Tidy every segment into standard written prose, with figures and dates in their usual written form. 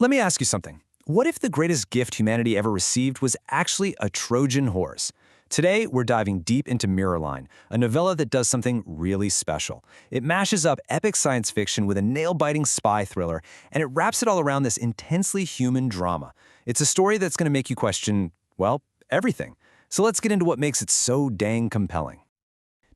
Let me ask you something. What if the greatest gift humanity ever received was actually a Trojan horse? Today, we're diving deep into Mirrorline, a novella that does something really special. It mashes up epic science fiction with a nail-biting spy thriller, and it wraps it all around this intensely human drama. It's a story that's going to make you question, well, everything. So let's get into what makes it so dang compelling.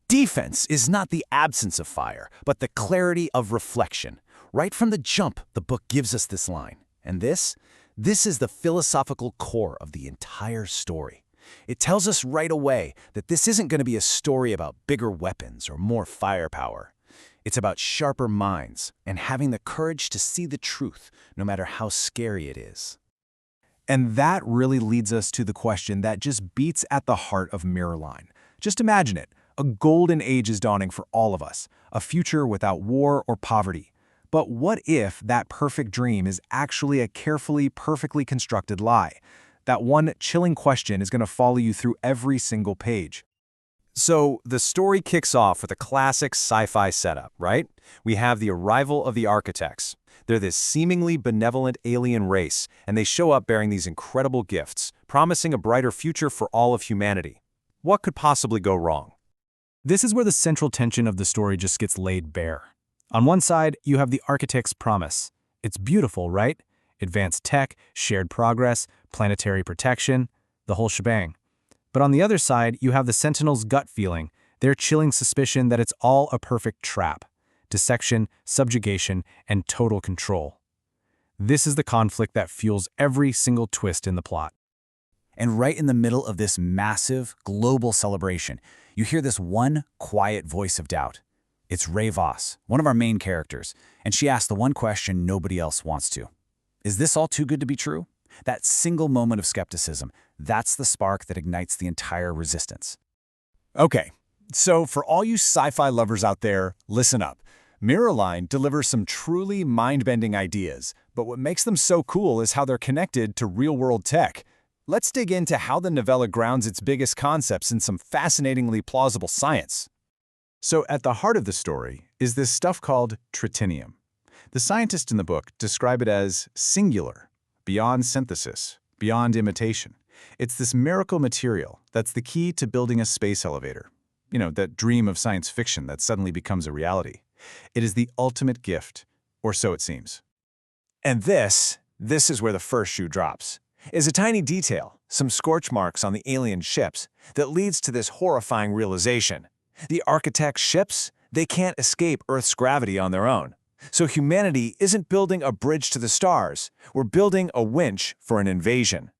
Defense is not the absence of fire, but the clarity of reflection. Right from the jump, the book gives us this line. And this is the philosophical core of the entire story. It tells us right away that this isn't going to be a story about bigger weapons or more firepower. It's about sharper minds and having the courage to see the truth, no matter how scary it is. And that really leads us to the question that just beats at the heart of Mirrorline. Just imagine it. A golden age is dawning for all of us, a future without war or poverty. But what if that perfect dream is actually a carefully, perfectly constructed lie? That one chilling question is going to follow you through every single page. So the story kicks off with a classic sci-fi setup, right? We have the arrival of the architects. They're this seemingly benevolent alien race, and they show up bearing these incredible gifts, promising a brighter future for all of humanity. What could possibly go wrong? This is where the central tension of the story just gets laid bare. On one side, you have the architect's promise. It's beautiful, right? Advanced tech, shared progress, planetary protection, the whole shebang. But on the other side, you have the Sentinel's gut feeling, their chilling suspicion that it's all a perfect trap. Dissection, subjugation, and total control. This is the conflict that fuels every single twist in the plot. And right in the middle of this massive, global celebration, you hear this one quiet voice of doubt. It's Ray Voss, one of our main characters, and she asks the one question nobody else wants to. Is this all too good to be true? That single moment of skepticism, that's the spark that ignites the entire resistance. Okay, so for all you sci-fi lovers out there, listen up. Mirrorline delivers some truly mind-bending ideas, but what makes them so cool is how they're connected to real-world tech. Let's dig into how the novella grounds its biggest concepts in some fascinatingly plausible science. So at the heart of the story is this stuff called tritinium. The scientists in the book describe it as singular, beyond synthesis, beyond imitation. It's this miracle material that's the key to building a space elevator. You know, that dream of science fiction that suddenly becomes a reality. It is the ultimate gift, or so it seems. And this is where the first shoe drops. Is a tiny detail, some scorch marks on the alien ships, that leads to this horrifying realization. The architect's ships, they can't escape Earth's gravity on their own. So humanity isn't building a bridge to the stars. We're building a winch for an invasion.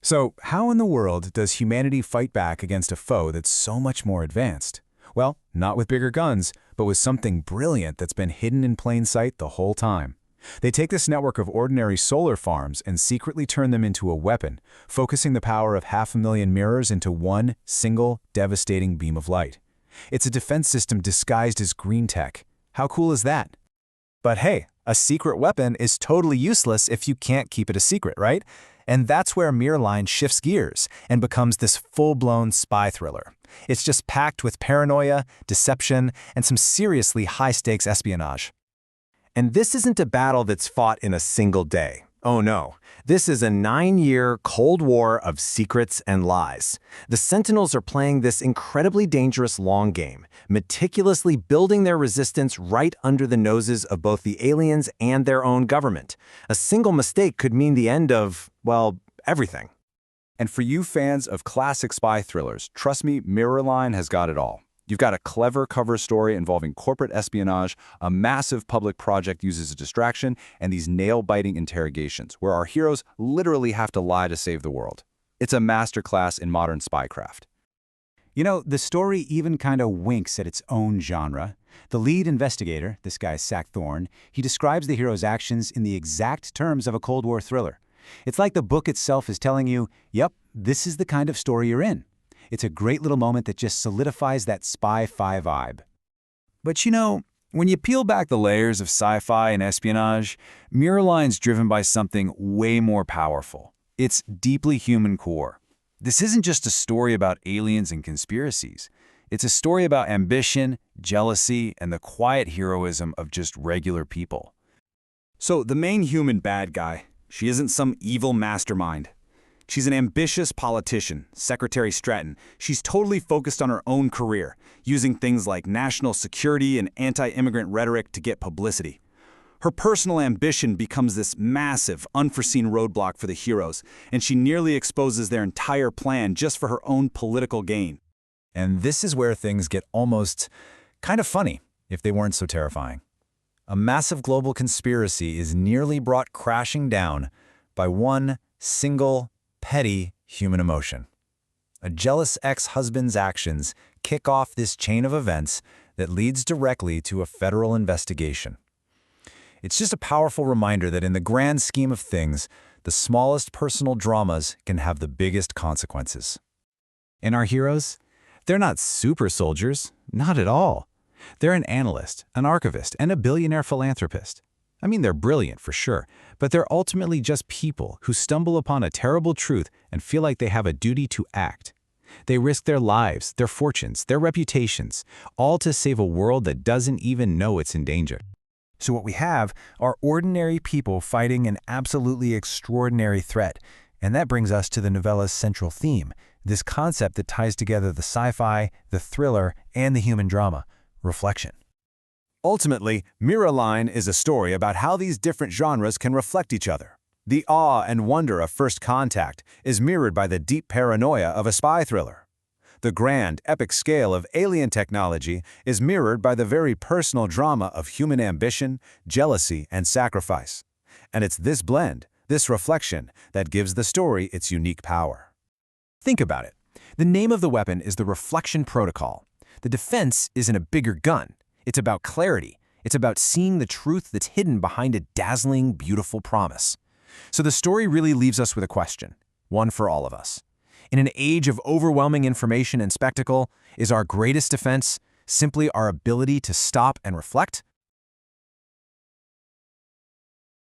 So how in the world does humanity fight back against a foe that's so much more advanced? Well, not with bigger guns, but with something brilliant that's been hidden in plain sight the whole time. They take this network of ordinary solar farms and secretly turn them into a weapon, focusing the power of 500,000 mirrors into one single, devastating beam of light. It's a defense system disguised as green tech. How cool is that? But hey, a secret weapon is totally useless if you can't keep it a secret, right? And that's where Mirrorline shifts gears and becomes this full-blown spy thriller. It's just packed with paranoia, deception, and some seriously high-stakes espionage. And this isn't a battle that's fought in a single day. Oh no, this is a 9-year Cold War of secrets and lies. The Sentinels are playing this incredibly dangerous long game, meticulously building their resistance right under the noses of both the aliens and their own government. A single mistake could mean the end of, well, everything. And for you fans of classic spy thrillers, trust me, Mirrorline has got it all. You've got a clever cover story involving corporate espionage, a massive public project used as a distraction, and these nail-biting interrogations, where our heroes literally have to lie to save the world. It's a masterclass in modern spycraft. You know, the story even kind of winks at its own genre. The lead investigator, this guy's Sack Thorne, he describes the hero's actions in the exact terms of a Cold War thriller. It's like the book itself is telling you, yep, this is the kind of story you're in. It's a great little moment that just solidifies that spy-fi vibe. But you know, when you peel back the layers of sci-fi and espionage, Mirrorline's driven by something way more powerful. Its deeply human core. This isn't just a story about aliens and conspiracies. It's a story about ambition, jealousy, and the quiet heroism of just regular people. So the main human bad guy, she isn't some evil mastermind. She's an ambitious politician, Secretary Stratton. She's totally focused on her own career, using things like national security and anti-immigrant rhetoric to get publicity. Her personal ambition becomes this massive, unforeseen roadblock for the heroes, and she nearly exposes their entire plan just for her own political gain. And this is where things get almost kind of funny, if they weren't so terrifying. A massive global conspiracy is nearly brought crashing down by one single, petty human emotion. A jealous ex-husband's actions kick off this chain of events that leads directly to a federal investigation. It's just a powerful reminder that in the grand scheme of things, the smallest personal dramas can have the biggest consequences. And our heroes? They're not super soldiers, not at all. They're an analyst, an archivist, and a billionaire philanthropist. I mean, they're brilliant for sure, but they're ultimately just people who stumble upon a terrible truth and feel like they have a duty to act. They risk their lives, their fortunes, their reputations, all to save a world that doesn't even know it's in danger. So what we have are ordinary people fighting an absolutely extraordinary threat. And that brings us to the novella's central theme, this concept that ties together the sci-fi, the thriller, and the human drama, reflection. Ultimately, Mirror Line is a story about how these different genres can reflect each other. The awe and wonder of first contact is mirrored by the deep paranoia of a spy thriller. The grand, epic scale of alien technology is mirrored by the very personal drama of human ambition, jealousy, and sacrifice. And it's this blend, this reflection, that gives the story its unique power. Think about it. The name of the weapon is the Reflection Protocol. The defense isn't a bigger gun. It's about clarity. It's about seeing the truth that's hidden behind a dazzling, beautiful promise. So the story really leaves us with a question, one for all of us. In an age of overwhelming information and spectacle, is our greatest defense simply our ability to stop and reflect?